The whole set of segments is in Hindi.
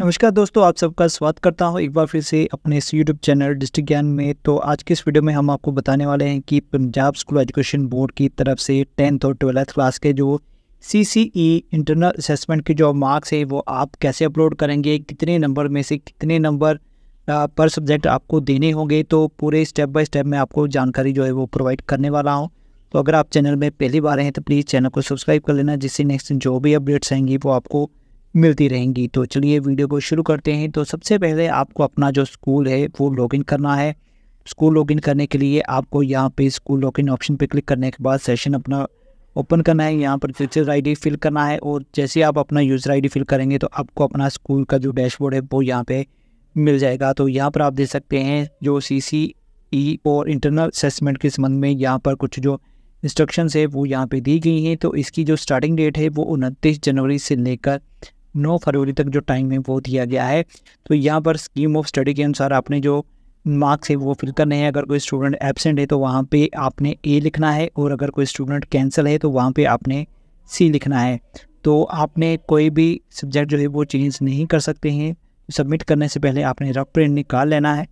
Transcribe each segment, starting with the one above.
नमस्कार दोस्तों, आप सबका स्वागत करता हूं एक बार फिर से अपने इस यूट्यूब चैनल डिस्ट्रिक्ट ज्ञान में। तो आज की इस वीडियो में हम आपको बताने वाले हैं कि पंजाब स्कूल एजुकेशन बोर्ड की तरफ से 10th और 12th क्लास के जो CCE इंटरनल असेसमेंट के जो मार्क्स है वो आप कैसे अपलोड करेंगे, कितने नंबर में से कितने नंबर पर सब्जेक्ट आपको देने होंगे। तो पूरे स्टेप बाय स्टेप मैं आपको जानकारी जो है वो प्रोवाइड करने वाला हूँ। तो अगर आप चैनल में पहली बार हैं तो प्लीज़ चैनल को सब्सक्राइब कर लेना, जिससे नेक्स्ट जो भी अपडेट्स आएंगी वो आपको मिलती रहेंगी। तो चलिए वीडियो को शुरू करते हैं। तो सबसे पहले आपको अपना जो स्कूल है वो लॉगिन करना है। स्कूल लॉगिन करने के लिए आपको यहाँ पे स्कूल लॉगिन ऑप्शन पे क्लिक करने के बाद सेशन अपना ओपन करना है। यहाँ पर यूज़र आईडी फिल करना है और जैसे आप अपना यूज़र आईडी फिल करेंगे तो आपको अपना स्कूल का जो डैशबोर्ड है वो यहाँ पे मिल जाएगा। तो यहाँ पर आप देख सकते हैं जो CCE और इंटरनल असेसमेंट के संबंध में यहाँ पर कुछ जो इंस्ट्रक्शंस है वो यहाँ पे दी गई हैं। तो इसकी जो स्टार्टिंग डेट है वो 29 जनवरी से लेकर 9 फरवरी तक जो टाइम है वो दिया गया है। तो यहाँ पर स्कीम ऑफ स्टडी के अनुसार आपने जो मार्क्स है वो फिल करने हैं। अगर कोई स्टूडेंट एब्सेंट है तो वहाँ पे आपने A लिखना है, और अगर कोई स्टूडेंट कैंसिल है तो वहाँ पे आपने C लिखना है। तो आपने कोई भी सब्जेक्ट जो है वो चेंज नहीं कर सकते हैं। सबमिट करने से पहले आपने रफ प्रिंट निकाल लेना है।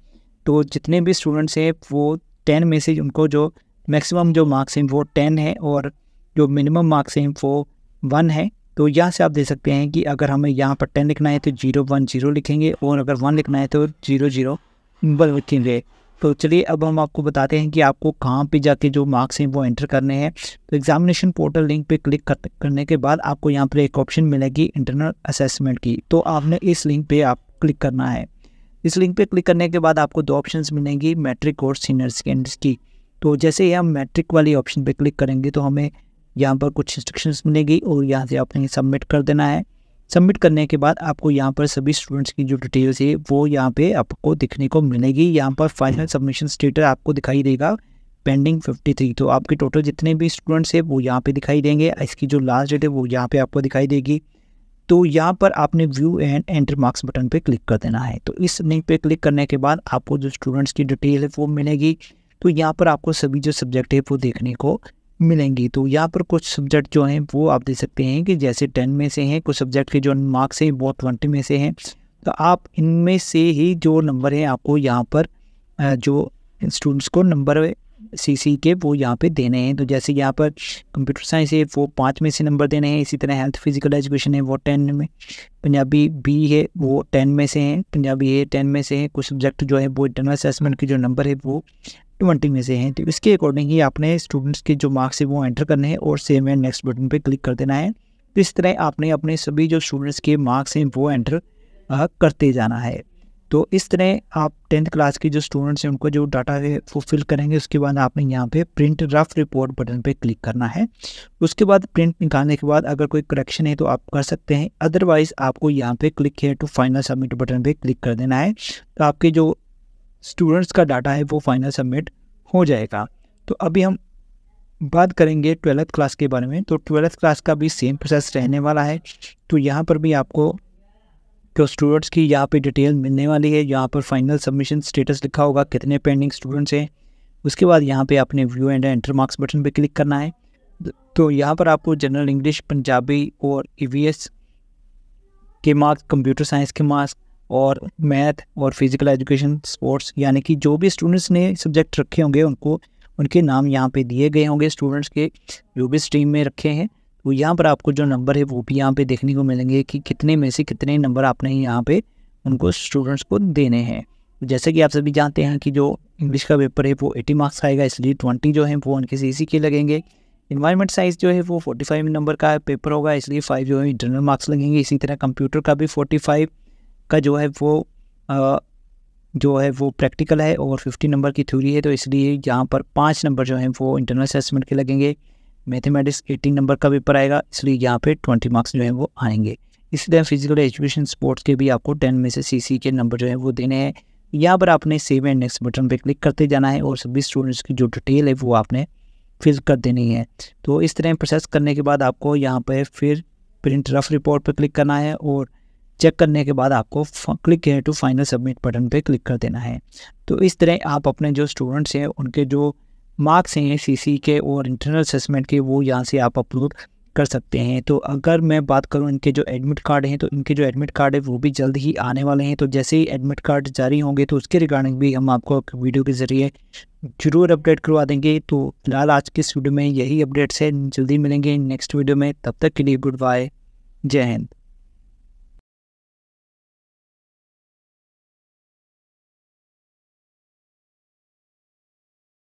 तो जितने भी स्टूडेंट्स हैं वो 10 में से उनको जो मैक्सिमम जो मार्क्स हैं वो 10 है और जो मिनिमम मार्क्स हैं वो 1 है। तो यहाँ से आप देख सकते हैं कि अगर हमें यहाँ पर 10 लिखना है तो 0 1 0 लिखेंगे, और अगर 1 लिखना है तो 0 0 1 लिखेंगे। तो चलिए अब हम आपको बताते हैं कि आपको कहाँ पे जाके जो मार्क्स हैं वो एंटर करने हैं। तो एग्जामिनेशन पोर्टल लिंक पे क्लिक करने के बाद आपको यहाँ पर एक ऑप्शन मिलेगी इंटरनल असेसमेंट की। तो आपने इस लिंक पे आप क्लिक करना है। इस लिंक पे क्लिक करने के बाद आपको 2 ऑप्शंस मिलेंगी, मैट्रिक और सीनियर सेकेंडरी की। तो जैसे ही हम मैट्रिक वाली ऑप्शन पे क्लिक करेंगे तो हमें यहाँ पर कुछ इंस्ट्रक्शंस मिलेगी और यहाँ से आपने सबमिट कर देना है। सबमिट करने के बाद आपको यहाँ पर सभी स्टूडेंट्स की जो डिटेल्स है वो यहाँ पे आपको दिखने को मिलेगी। यहाँ पर फाइनल सबमिशन स्टेटस आपको दिखाई देगा पेंडिंग 53। तो आपके टोटल जितने भी स्टूडेंट्स है वो यहाँ पे दिखाई देंगे। इसकी जो लास्ट डेट है वो यहाँ पे आपको दिखाई देगी। तो यहाँ पर आपने view and enter marks button पे क्लिक कर देना है। तो इस लिंक पे क्लिक करने के बाद आपको जो स्टूडेंट्स की डिटेल है वो मिलेगी। तो यहाँ पर आपको सभी जो सब्जेक्ट है वो देखने को मिलेंगी। तो यहाँ पर कुछ सब्जेक्ट जो हैं वो आप देख सकते हैं कि जैसे 10 में से हैं, कुछ सब्जेक्ट के जो मार्क्स हैं वो 20 में से हैं। तो आप इनमें से ही जो नंबर हैं आपको यहाँ पर जो स्टूडेंट्स को नंबर CC के वो यहाँ पे देने हैं। तो जैसे यहाँ पर कंप्यूटर साइंस है वो 5 में से नंबर देने हैं। इसी तरह हेल्थ फिजिकल एजुकेशन है वो 10 में, पंजाबी B है वो 10 में से हैं, पंजाबी A 10 में से हैं। कुछ सब्जेक्ट जो है वो इंटरनल असेसमेंट की जो नंबर है वो 20 में से हैं। तो इसके अकॉर्डिंग ही आपने स्टूडेंट्स के जो मार्क्स है वो एंटर करने हैं और सेव एंड नेक्स्ट बटन पे क्लिक कर देना है। तो इस तरह आपने अपने सभी जो स्टूडेंट्स के मार्क्स हैं वो एंटर करते जाना है। तो इस तरह आप 10th क्लास के जो स्टूडेंट्स हैं उनको जो डाटा है वो फिल करेंगे। उसके बाद आपने यहाँ पे प्रिंट रफ रिपोर्ट बटन पे क्लिक करना है। उसके बाद प्रिंट निकालने के बाद अगर कोई करेक्शन है तो आप कर सकते हैं, अदरवाइज आपको यहाँ पे click here to final submit button पे क्लिक कर देना है। तो आपके जो स्टूडेंट्स का डाटा है वो फाइनल सबमिट हो जाएगा। तो अभी हम बात करेंगे 12th क्लास के बारे में। तो 12th क्लास का भी सेम प्रोसेस रहने वाला है। तो यहाँ पर भी आपको जो स्टूडेंट्स की यहाँ पे डिटेल मिलने वाली है। यहाँ पर फाइनल सबमिशन स्टेटस लिखा होगा, कितने पेंडिंग स्टूडेंट्स हैं। उसके बाद यहाँ पे आपने view and enter marks button पे क्लिक करना है। तो यहाँ पर आपको जनरल इंग्लिश, पंजाबी और EVS के मार्क्स, कंप्यूटर साइंस के मार्क्स और मैथ और फिजिकल एजुकेशन, स्पोर्ट्स, यानी कि जो भी स्टूडेंट्स ने सब्जेक्ट रखे होंगे उनको उनके नाम यहाँ पे दिए गए होंगे। स्टूडेंट्स के जो भी स्ट्रीम में रखे हैं तो यहाँ पर आपको जो नंबर है वो भी यहाँ पे देखने को मिलेंगे कि कितने में से कितने नंबर आपने यहाँ पे उनको स्टूडेंट्स को देने हैं। जैसे कि आप सभी जानते हैं कि जो इंग्लिश का पेपर है वो 80 मार्क्स आएगा, इसलिए 20 जो है वो उनके CC के लगेंगे। इन्वायरमेंट साइंस जो है वो 45 नंबर का पेपर होगा, इसलिए 5 जो है इंटरनल मार्क्स लगेंगे। इसी तरह कंप्यूटर का भी 45 का जो है वो प्रैक्टिकल है और 50 नंबर की थ्योरी है। तो इसलिए यहाँ पर 5 नंबर जो हैं वो इंटरनल असेसमेंट के लगेंगे। मैथमेटिक्स 18 नंबर का पेपर आएगा, इसलिए यहाँ पे 20 मार्क्स जो हैं वो आएंगे। इसी तरह फिजिकल एजुकेशन, स्पोर्ट्स के भी आपको 10 में से CC के नंबर जो है वो देने हैं। यहाँ पर आपने सेव एंड नेक्स्ट बटन पे क्लिक करते जाना है और सभी स्टूडेंट्स की जो डिटेल है वो आपने फिल कर देनी है। तो इस तरह प्रोसेस करने के बाद आपको यहाँ पर फिर प्रिंट रफ रिपोर्ट पर क्लिक करना है और चेक करने के बाद आपको click here to final submit button पे क्लिक कर देना है। तो इस तरह आप अपने जो स्टूडेंट्स हैं उनके जो मार्क्स हैं CC के और इंटरनल असेसमेंट के वो यहाँ से आप अपलोड कर सकते हैं। तो अगर मैं बात करूं इनके जो एडमिट कार्ड हैं, तो इनके जो एडमिट कार्ड है वो भी जल्द ही आने वाले हैं। तो जैसे ही एडमिट कार्ड जारी होंगे तो उसके रिगार्डिंग भी हम आपको वीडियो के ज़रिए ज़रूर अपडेट करवा देंगे। तो फिलहाल आज के इस वीडियो में यही अपडेट्स है, जल्दी मिलेंगे नेक्स्ट वीडियो में, तब तक के लिए गुड बाय, जय हिंद।